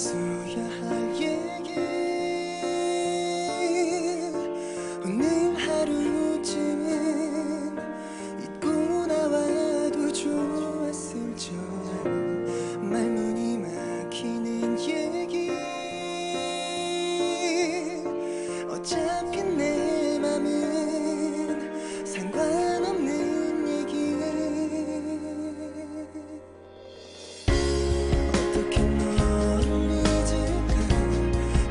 있어야 할 얘기 오늘 하루쯤은 잊고 나와도 좋았을 적 말문이 막히는 얘기 어차피 내 맘은 상관없는 얘기 어떻게 너를 잊을까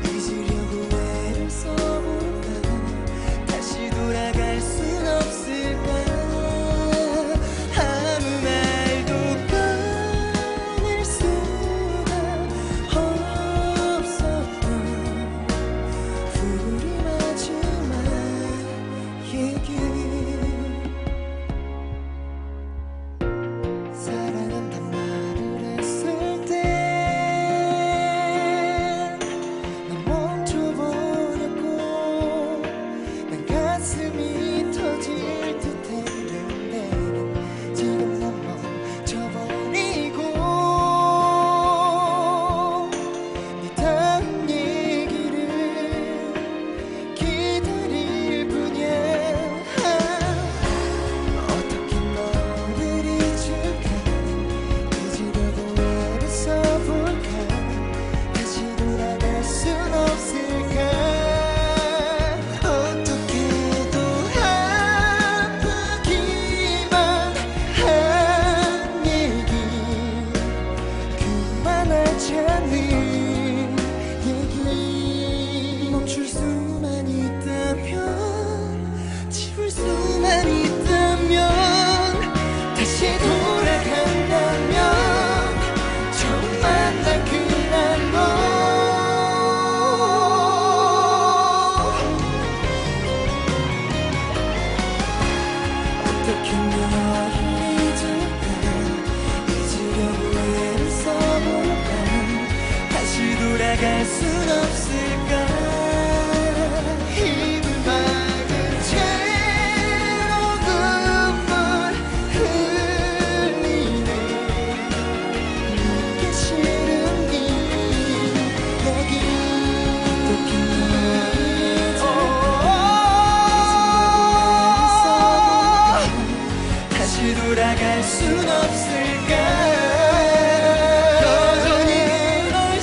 잊으려고 애를 써볼까 다시 돌아갈 순 없을까 아무 말도 꺼낼 수가 없었던 우리 마지막 얘기 사랑한단 말을 했을 때 난 멈춰버렸고 난 가슴이 터질 듯 했는데 지금 난 멈춰버리고 네 다음 얘기를 기다릴 뿐이야 어떻게 너를 잊을까 잊으려고 애를 써볼까 다시 돌아갈 순 없을까 어떻게도 아프기만 한 얘기 그만하지 않는 얘기 멈출 수만 있다면 지울 수만 있다면 다시 돌아간다면 처음 만난 그날 너 어떻게 너를 잊을까 잊으려고 애를 써볼까 다시 돌아갈 순 없을까 입을 막은 채로 눈물 흘리네 묻기 싫은 이 얘기 어떻게 너를 잊을까 다시 돌아갈 순 없을까 여전히 널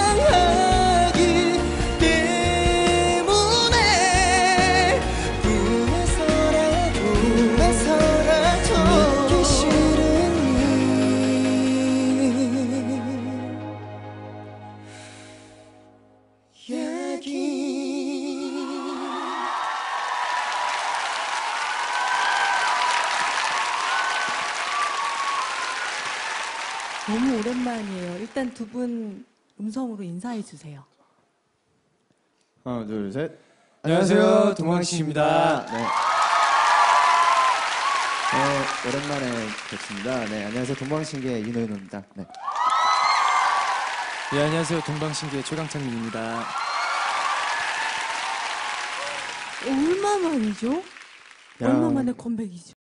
사랑하기 때문에 꿈에서라도 묻기 싫은 이 얘기 너무 오랜만이에요. 일단 두 분 음성으로 인사해 주세요. 하나, 둘, 셋. 안녕하세요, 동광씨입니다. 네. 오랜만에 뵙습니다. 네, 안녕하세요. 동방신기의 윤호윤호입니다. 네. 네, 안녕하세요, 동방신기의 최강창민입니다. 얼마 만이죠? 야. 얼마 만에 컴백이죠?